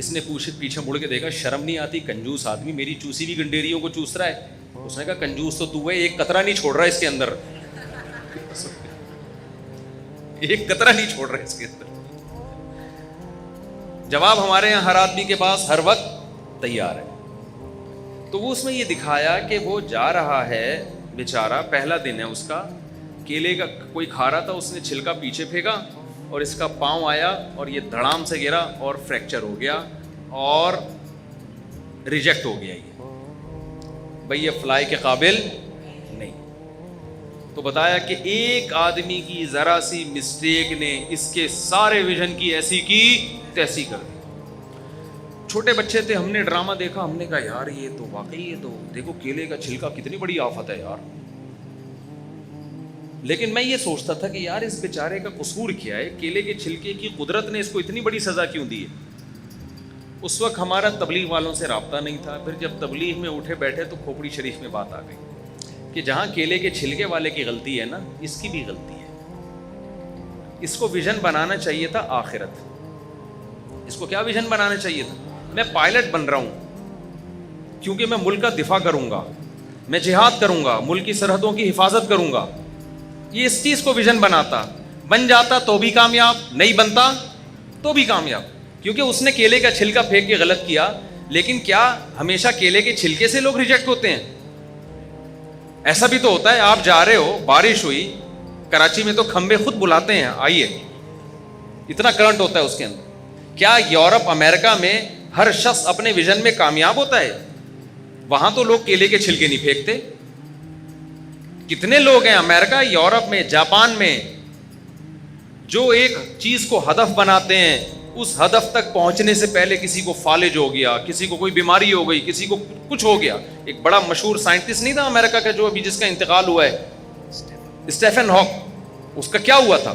اس نے پیچھے مڑ کے دیکھا, شرم نہیں آتی, کنجوس آدمی میری چوسی ہوئی گنڈیریوں کو چوس رہا ہے. اس نے کہا کنجوس تو تو ہے, ایک قطرہ نہیں چھوڑ رہا ہے اس کے اندر, ایک قطرہ نہیں چھوڑ رہا ہے اس کے اندر. جواب ہمارے یہاں ہر آدمی کے پاس ہر وقت تیار ہے. تو وہ اس میں یہ دکھایا کہ وہ جا رہا ہے بیچارہ, پہلا دن ہے اس کا, کیلے کا کوئی کھا رہا تھا, اس نے چھلکا پیچھے پھینکا اور اس کا پاؤں آیا اور یہ دھڑام سے گرا اور فریکچر ہو گیا اور ریجیکٹ ہو گیا. یہ بھئی یہ فلائی کے قابل نہیں. تو بتایا کہ ایک آدمی کی ذرا سی مسٹیک نے اس کے سارے ویژن کی ایسی کی تیسی کر دی. چھوٹے بچے تھے, ہم نے ڈرامہ دیکھا, ہم نے کہا یار یہ تو واقعی, یہ تو دیکھو کیلے کا چھلکا کتنی بڑی آفت ہے یار. لیکن میں یہ سوچتا تھا کہ یار اس بیچارے کا قصور کیا ہے, کیلے کے چھلکے کی قدرت نے اس کو اتنی بڑی سزا کیوں دی ہے. اس وقت ہمارا تبلیغ والوں سے رابطہ نہیں تھا. پھر جب تبلیغ میں اٹھے بیٹھے تو کھوپڑی شریف میں بات آ گئی کہ جہاں کیلے کے چھلکے والے کی غلطی ہے نا, اس کی بھی غلطی ہے. اس کو ویژن بنانا چاہیے تھا آخرت. اس کو کیا ویژن بنانا چاہیے تھا, میں پائلٹ بن رہا ہوں کیونکہ میں ملک کا دفاع کروں گا, میں جہاد کروں گا, ملک کی سرحدوں کی حفاظت کروں گا. یہ اس چیز کو ویژن بناتا, بن جاتا تو بھی کامیاب, نہیں بنتا تو بھی کامیاب. کیونکہ اس نے کیلے کا چھلکا پھینک کے غلط کیا. لیکن کیا ہمیشہ کیلے کے چھلکے سے لوگ ریجیکٹ ہوتے ہیں؟ ایسا بھی تو ہوتا ہے, آپ جا رہے ہو, بارش ہوئی, کراچی میں تو کھمبے خود بلاتے ہیں آئیے, اتنا کرنٹ ہوتا ہے اس کے اندر. کیا یورپ امریکہ میں ہر شخص اپنے ویژن میں کامیاب ہوتا ہے؟ وہاں تو لوگ کیلے کے چھلکے نہیں پھینکتے. کتنے لوگ ہیں امریکہ, یورپ میں, جاپان میں, جو ایک چیز کو ہدف بناتے ہیں, اس ہدف تک پہنچنے سے پہلے کسی کو فالج ہو گیا, کسی کو کوئی بیماری ہو گئی, کسی کو کچھ ہو گیا. ایک بڑا مشہور سائنٹسٹ نہیں تھا امریکہ کا جو ابھی جس کا انتقال ہوا ہے, اسٹیفن ہاک, اس کا کیا ہوا تھا؟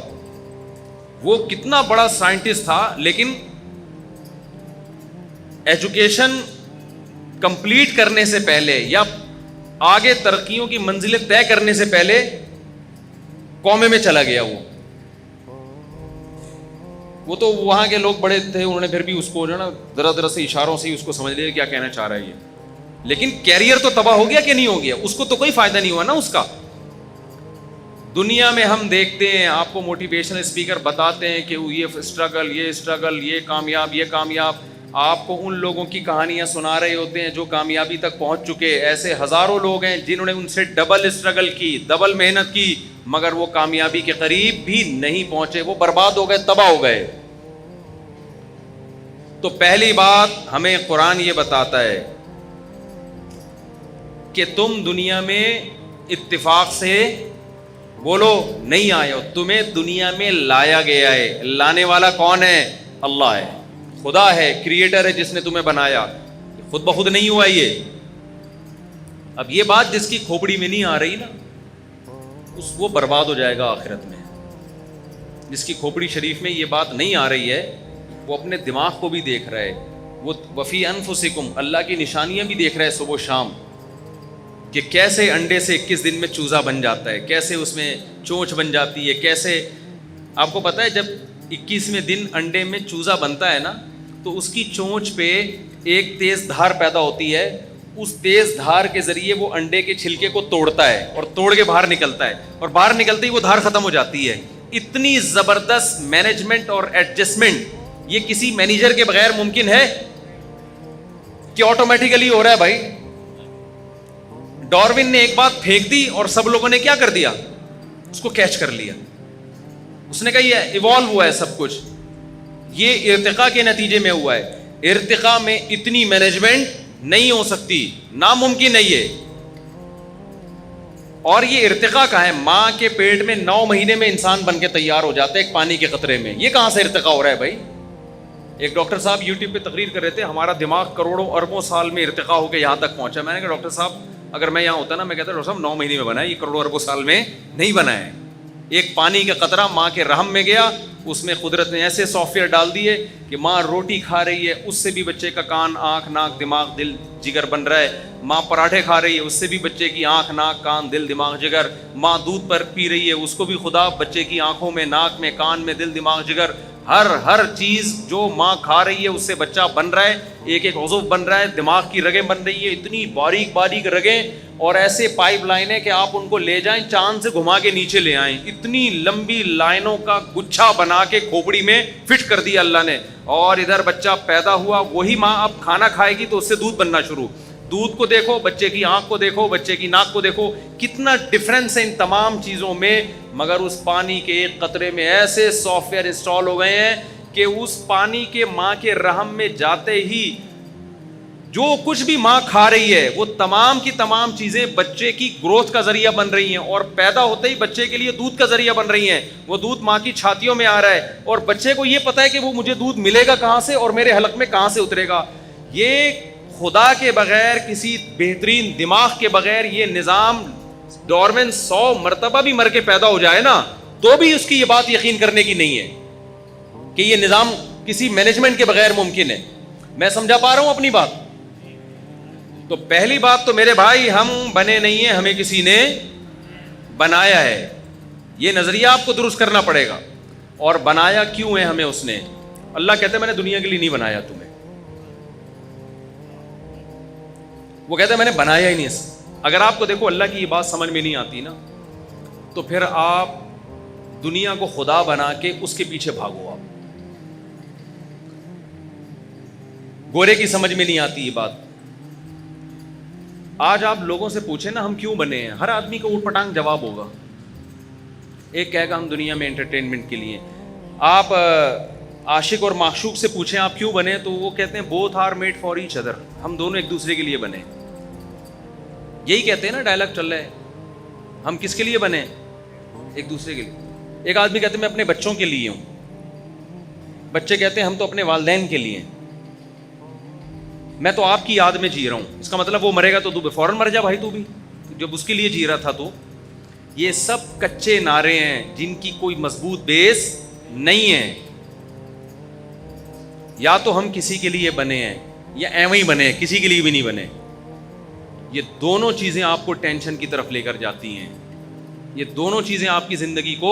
وہ کتنا بڑا سائنٹسٹ تھا, لیکن ایجوکیشن کمپلیٹ کرنے سے پہلے یا آگے ترقیوں کی منزلیں طے کرنے سے پہلے کومے میں چلا گیا. وہ تو وہاں کے لوگ بڑے تھے, انہوں نے پھر بھی اس کو جو ہے نا ذرا ذرا سے اشاروں سے اس کو سمجھ لیا کیا کہنا چاہ رہا ہے یہ. لیکن کیریئر تو تباہ ہو گیا کہ نہیں ہو گیا, اس کو تو کوئی فائدہ نہیں ہوا نا اس کا. دنیا میں ہم دیکھتے ہیں, آپ کو موٹیویشنل اسپیکر بتاتے ہیں کہ یہ اسٹرگل, یہ کامیاب. آپ کو ان لوگوں کی کہانیاں سنا رہے ہوتے ہیں جو کامیابی تک پہنچ چکے. ایسے ہزاروں لوگ ہیں جنہوں نے ان سے ڈبل اسٹرگل کی, ڈبل محنت کی, مگر وہ کامیابی کے قریب بھی نہیں پہنچے, وہ برباد ہو گئے, تباہ ہو گئے. تو پہلی بات ہمیں قرآن یہ بتاتا ہے کہ تم دنیا میں اتفاق سے بولو نہیں آئے ہو, تمہیں دنیا میں لایا گیا ہے. لانے والا کون ہے؟ اللہ ہے, خدا ہے, کریٹر ہے جس نے تمہیں بنایا, خود بخود نہیں ہوا یہ. اب یہ بات جس کی کھوپڑی میں نہیں آ رہی نا, وہ برباد ہو جائے گا آخرت میں. جس کی کھوپڑی شریف میں یہ بات نہیں آ رہی ہے, وہ اپنے دماغ کو بھی دیکھ رہا ہے, وہ وفی انفسکم, اللہ کی نشانیاں بھی دیکھ رہا ہے صبح و شام, کہ کیسے انڈے سے 21 دن میں چوزا بن جاتا ہے, کیسے اس میں چونچ بن جاتی ہے, کیسے. آپ کو پتہ ہے جب 21ویں دن انڈے میں چوزا بنتا ہے نا, تو اس کی چونچ پہ ایک تیز دھار پیدا ہوتی ہے. اس تیز دھار کے ذریعے وہ انڈے کے چھلکے کو توڑتا ہے اور توڑ کے باہر نکلتا ہے, اور باہر نکلتے ہی وہ دھار ختم ہو جاتی ہے. اتنی زبردست مینجمنٹ اور ایڈجسٹمنٹ یہ کسی مینیجر کے بغیر ممکن ہے کہ آٹومیٹیکلی ہو رہا ہے بھائی. ڈاروین نے ایک بات پھینک دی اور سب لوگوں نے کیا کر دیا, اس کو کیچ کر لیا. اس نے کہا یہ ایوالو ہوا ہے سب کچھ, یہ ارتقاء کے نتیجے میں ہوا ہے. ارتقاء میں اتنی مینجمنٹ نہیں ہو سکتی, ناممکن ہے یہ. اور یہ ارتقاء کا ہے, ماں کے پیٹ میں 9 مہینے میں انسان بن کے تیار ہو جاتا ہے ایک پانی کے قطرے میں. یہ کہاں سے ارتقاء ہو رہا ہے بھائی؟ ایک ڈاکٹر صاحب یوٹیوب پہ تقریر کر رہے تھے, ہمارا دماغ کروڑوں اربوں سال میں ارتقاء ہو کے یہاں تک پہنچا. میں نے کہا ڈاکٹر صاحب اگر میں یہاں ہوتا نا, میں کہتا ڈاکٹر صاحب 9 مہینے میں بنا ہے, یہ کروڑوں اربوں سال میں نہیں بنا ہے. ایک پانی کا قطرہ ماں کے رحم میں گیا, اس میں قدرت نے ایسے سافٹ ویئر ڈال دیے کہ ماں روٹی کھا رہی ہے, اس سے بھی بچے کا کان, آنکھ, ناک, دماغ, دل, جگر بن رہا ہے. ماں پراٹھے کھا رہی ہے, اس سے بھی بچے کی آنکھ, ناک, کان, دل, دماغ, جگر. ماں دودھ پر پی رہی ہے, اس کو بھی خدا بچے کی آنکھوں میں, ناک میں, کان میں, دل, دماغ, جگر, ہر چیز جو ماں کھا رہی ہے اس سے بچہ بن رہا ہے, ایک ایک عضو بن رہا ہے. دماغ کی رگیں بن رہی ہے, اتنی باریک باریک رگیں, اور ایسے پائپ لائنیں کہ آپ ان کو لے جائیں چاند سے گھما کے نیچے لے آئیں. اتنی لمبی لائنوں کا گچھا بنا کے کھوپڑی میں فٹ کر دیا اللہ نے. اور ادھر بچہ پیدا ہوا, وہی ماں اب کھانا کھائے گی تو اس سے دودھ بننا شروع. دودھ کو دیکھو, بچے کی آنکھ کو دیکھو, بچے کی ناک کو دیکھو, کتنا ڈفرینس ہے ان تمام چیزوں میں. مگر اس پانی کے ایک قطرے میں ایسے سافٹ ویئر انسٹال ہو گئے ہیں کہ اس پانی کے ماں کے رحم میں جاتے ہی جو کچھ بھی ماں کھا رہی ہے وہ تمام کی تمام چیزیں بچے کی گروتھ کا ذریعہ بن رہی ہیں, اور پیدا ہوتے ہی بچے کے لیے دودھ کا ذریعہ بن رہی ہیں. وہ دودھ ماں کی چھاتیوں میں آ رہا ہے, اور بچے کو یہ پتا ہے کہ وہ مجھے دودھ ملے گا کہاں سے اور میرے حلق میں کہاں سے اترے گا. یہ خدا کے بغیر, کسی بہترین دماغ کے بغیر یہ نظام ڈارون 100 مرتبہ بھی مر کے پیدا ہو جائے نا تو بھی اس کی یہ بات یقین کرنے کی نہیں ہے کہ یہ نظام کسی مینجمنٹ کے بغیر ممکن ہے. میں سمجھا پا رہا ہوں اپنی بات؟ تو پہلی بات تو میرے بھائی, ہم بنے نہیں ہیں, ہمیں کسی نے بنایا ہے. یہ نظریہ آپ کو درست کرنا پڑے گا. اور بنایا کیوں ہے ہمیں اس نے؟ اللہ کہتے ہیں میں نے دنیا کے لیے نہیں بنایا تمہیں. وہ کہتے ہیں میں نے بنایا ہی نہیں. اگر آپ کو دیکھو اللہ کی یہ بات سمجھ میں نہیں آتی نا, تو پھر آپ دنیا کو خدا بنا کے اس کے پیچھے بھاگو. آپ گورے کی سمجھ میں نہیں آتی یہ بات. آج آپ لوگوں سے پوچھیں نا ہم کیوں بنے ہیں, ہر آدمی کا اوٹ پٹانگ جواب ہوگا. ایک کہے گا ہم دنیا میں انٹرٹینمنٹ کے لیے. آپ عاشق اور معشوق سے پوچھیں آپ کیوں بنے, تو وہ کہتے ہیں both are made for each other, ہم دونوں ایک دوسرے کے لیے بنے. یہی کہتے ہیں نا, ڈائلاگ چل رہا ہے, ہم کس کے لیے بنے؟ ایک دوسرے کے لیے. ایک آدمی کہتے ہیں میں اپنے بچوں کے لیے ہوں, بچے کہتے ہیں ہم تو اپنے والدین کے لیے. میں تو آپ کی یاد میں جی رہا ہوں. اس کا مطلب وہ مرے گا تو فوراً مر جا بھائی تو بھی, جب اس کے لیے جی رہا تھا. تو یہ سب کچے نعرے ہیں جن کی کوئی مضبوط بیس نہیں ہے. یا تو ہم کسی کے لیے بنے ہیں یا ایویں ہی بنے, کسی کے لیے بھی نہیں بنے. یہ دونوں چیزیں آپ کو ٹینشن کی طرف لے کر جاتی ہیں. یہ دونوں چیزیں آپ کی زندگی کو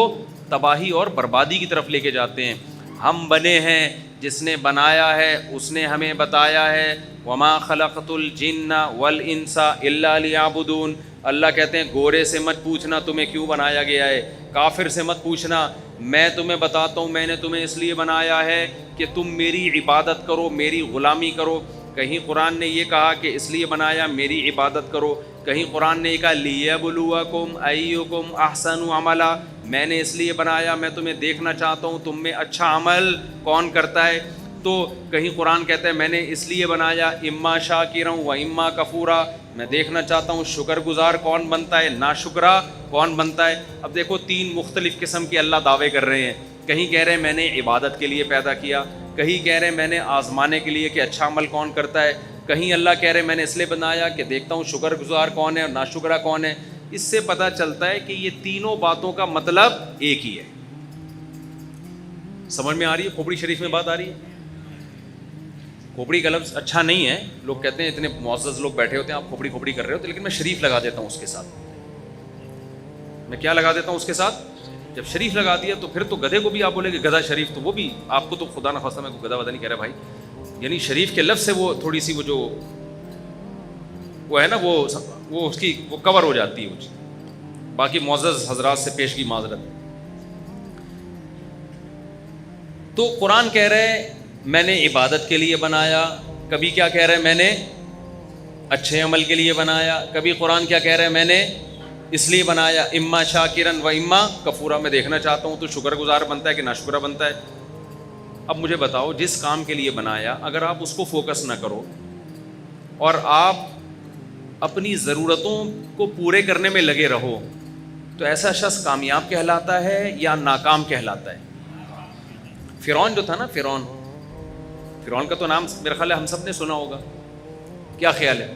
تباہی اور بربادی کی طرف لے کے جاتے ہیں. ہم بنے ہیں, جس نے بنایا ہے اس نے ہمیں بتایا ہے وما خلقت الجن والانس الا لیعبدون. اللہ کہتے ہیں گورے سے مت پوچھنا تمہیں کیوں بنایا گیا ہے, کافر سے مت پوچھنا, میں تمہیں بتاتا ہوں میں نے تمہیں اس لیے بنایا ہے کہ تم میری عبادت کرو, میری غلامی کرو. کہیں قرآن نے یہ کہا کہ اس لیے بنایا میری عبادت کرو, کہیں قرآن نے یہ کہا لیبلوکم ایکم احسن عملا, میں نے اس لیے بنایا میں تمہیں دیکھنا چاہتا ہوں تم میں اچھا عمل کون کرتا ہے. تو کہیں قرآن کہتا ہے میں نے اس لیے بنایا اما شاکرا و اما کفورا, میں دیکھنا چاہتا ہوں شکر گزار کون بنتا ہے, ناشکرا کون بنتا ہے. اب دیکھو 3 مختلف قسم کے اللہ دعوے کر رہے ہیں. کہیں کہہ رہے ہیں میں نے عبادت کے لیے پیدا کیا, کہیں کہہ رہے ہیں میں نے آزمانے کے لیے کہ اچھا عمل کون کرتا ہے, کہیں اللہ کہہ رہے ہیں میں نے اس لیے بنایا کہ دیکھتا ہوں شکر گزار کون ہے اور ناشکرا کون ہے. اس سے پتہ چلتا ہے کہ یہ تینوں باتوں کا مطلب ایک ہی ہے. سمجھ میں آ رہی ہے؟ کھوپڑی شریف میں بات آ رہی ہے. کھوپڑی کا لفظ اچھا نہیں ہے, لوگ کہتے ہیں اتنے معزز لوگ بیٹھے ہوتے ہیں آپ کھوپڑی کھوپڑی کر رہے ہوتے, لیکن میں شریف لگا دیتا ہوں اس کے ساتھ. میں کیا لگا دیتا ہوں اس کے ساتھ؟ جب شریف لگا دیا تو پھر تو گدھے کو بھی آپ بولے کہ گدھا شریف, تو وہ بھی آپ کو تو خدا نہ خواستہ میں کو گدھا ودا نہیں کہہ رہا بھائی, یعنی شریف کے لفظ سے وہ تھوڑی سی وہ جو وہ ہے نا وہ اس کی وہ کور ہو جاتی ہے. باقی معزز حضرات سے پیش کی معذرت. تو قرآن کہہ رہے میں نے عبادت کے لیے بنایا, کبھی کیا کہہ رہے میں نے اچھے عمل کے لیے بنایا, کبھی قرآن کیا کہہ رہے میں نے اس لیے بنایا اما شاکرن و اما کفورا, میں دیکھنا چاہتا ہوں تو شکر گزار بنتا ہے کہ ناشکرا بنتا ہے. اب مجھے بتاؤ جس کام کے لیے بنایا اگر آپ اس کو فوکس نہ کرو اور آپ اپنی ضرورتوں کو پورے کرنے میں لگے رہو تو ایسا شخص کامیاب کہلاتا ہے یا ناکام کہلاتا ہے؟ فرعون جو تھا نا, فرعون کا تو نام میرا خیال ہے ہم سب نے سنا ہوگا. کیا خیال ہے؟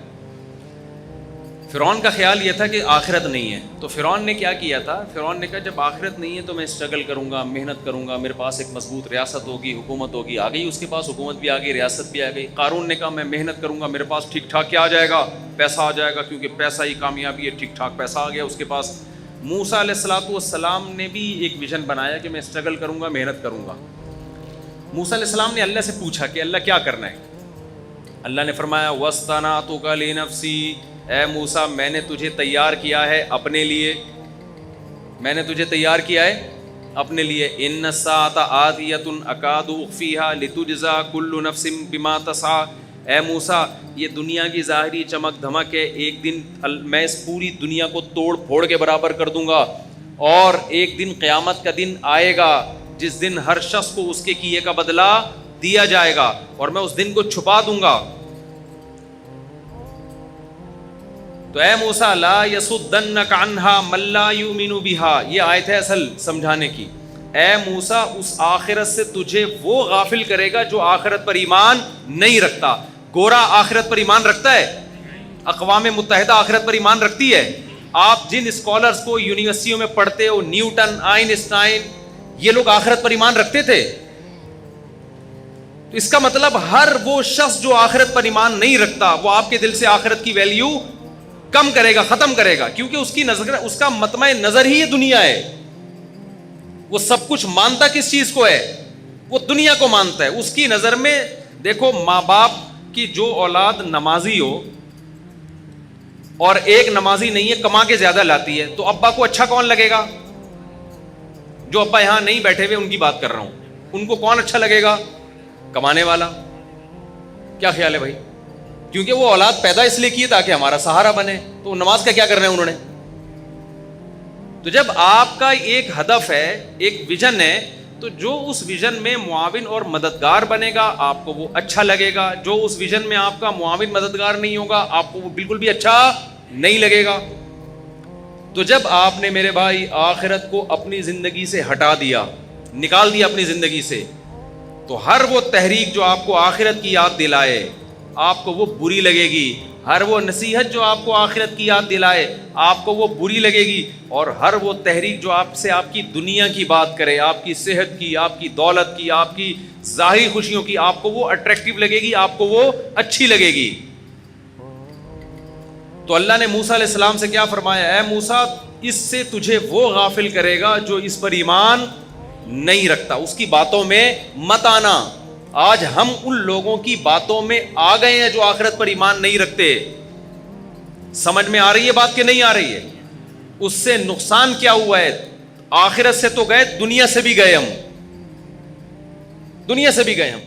فرعون کا خیال یہ تھا کہ آخرت نہیں ہے، تو فرعون نے کیا کیا تھا، فرعون نے کہا جب آخرت نہیں ہے تو میں اسٹرگل کروں گا، محنت کروں گا، میرے پاس ایک مضبوط ریاست ہوگی، حکومت ہوگی، آ گئی اس کے پاس حکومت بھی آ گئی، ریاست بھی آ گئی۔ قارون نے کہا میں محنت کروں گا، میرے پاس ٹھیک ٹھاک کیا آ جائے گا، پیسہ آ جائے گا، کیونکہ پیسہ ہی کامیابی ہے، ٹھیک ٹھاک پیسہ آ گیا اس کے پاس۔ موسیٰ علیہ الصلوۃ والسلام نے بھی ایک ویژن بنایا کہ میں اسٹرگل کروں گا، محنت کروں گا۔ موسیٰ علیہ السلام نے اللہ سے پوچھا کہ اللہ کیا کرنا ہے؟ اللہ نے فرمایا وَاصْطَنَعْتُكَ لِنَفْسِي، اے موسیٰ میں نے تجھے تیار کیا ہے اپنے لیے، میں نے تجھے تیار کیا ہے اپنے لیے۔ إِنَّ السَّاعَةَ آتِيَةٌ أَكَادُ أُخْفِيهَا لِتُجْزَىٰ كُلُّ نَفْسٍ بِمَا تَسْعَىٰ، اے موسیٰ یہ دنیا کی ظاہری چمک دھمک ہے، ایک دن میں اس پوری دنیا کو توڑ پھوڑ کے برابر کر دوں گا، اور ایک دن قیامت کا دن آئے گا جس دن ہر شخص کو اس کے کیے کا بدلہ دیا جائے گا، اور میں اس دن کو چھپا دوں گا۔ تو اے موسیٰ لا یصدنک عنہا من لا یؤمن بہا، یہ آیت ہے اصل سمجھانے کی۔ اے موسیٰ اس آخرت سے تجھے وہ غافل کرے گا جو آخرت پر ایمان نہیں رکھتا۔ گورا آخرت پر ایمان رکھتا ہے؟ اقوام متحدہ آخرت پر ایمان رکھتی ہے؟ آپ جن اسکالرز کو یونیورسٹیوں میں پڑھتے ہو، نیوٹن، آئنسٹائن، یہ لوگ آخرت پر ایمان رکھتے تھے؟ تو اس کا مطلب ہر وہ شخص جو آخرت پر ایمان نہیں رکھتا وہ آپ کے دل سے آخرت کی ویلیو کم کرے گا، ختم کرے گا، کیونکہ اس کی نظر، اس کا مطمع نظر ہی یہ دنیا ہے۔ وہ سب کچھ مانتا کس چیز کو ہے؟ وہ دنیا کو مانتا ہے۔ اس کی نظر میں دیکھو، ماں باپ کی جو اولاد نمازی ہو اور ایک نمازی نہیں ہے، کما کے زیادہ لاتی ہے، تو ابا کو اچھا کون لگے گا؟ جو ابا یہاں نہیں بیٹھے ہوئے ان کی بات کر رہا ہوں، ان کو کون اچھا لگے گا؟ کمانے والا۔ کیا خیال ہے بھائی؟ کیونکہ وہ اولاد پیدا اس لیے کی ہے تاکہ ہمارا سہارا بنے، تو نماز کا کیا کرنا ہے انہوں نے؟ تو جب آپ کا ایک ہدف ہے، ایک ویژن ہے، تو جو اس ویژن میں معاون اور مددگار بنے گا آپ کو وہ اچھا لگے گا، جو اس ویژن میں آپ کا معاون مددگار نہیں ہوگا آپ کو وہ بالکل بھی اچھا نہیں لگے گا۔ تو جب آپ نے میرے بھائی آخرت کو اپنی زندگی سے ہٹا دیا، نکال دیا اپنی زندگی سے، تو ہر وہ تحریک جو آپ کو آخرت کی یاد دلائے آپ کو وہ بری لگے گی، ہر وہ نصیحت جو آپ کو آخرت کی یاد دلائے آپ کو وہ بری لگے گی، اور ہر وہ تحریک جو آپ سے آپ کی دنیا کی بات کرے، آپ کی صحت کی، آپ کی دولت کی، آپ کی ظاہری خوشیوں کی، آپ کو وہ اٹریکٹیو لگے گی، آپ کو وہ اچھی لگے گی۔ تو اللہ نے موسیٰ علیہ السلام سے کیا فرمایا؟ اے موسیٰ اس سے تجھے وہ غافل کرے گا جو اس پر ایمان نہیں رکھتا، اس کی باتوں میں مت آنا۔ آج ہم ان لوگوں کی باتوں میں آ گئے ہیں جو آخرت پر ایمان نہیں رکھتے۔ سمجھ میں آ رہی ہے بات کہ نہیں آ رہی ہے؟ اس سے نقصان کیا ہوا ہے؟ آخرت سے تو گئے، دنیا سے بھی گئے ہم، دنیا سے بھی گئے ہم۔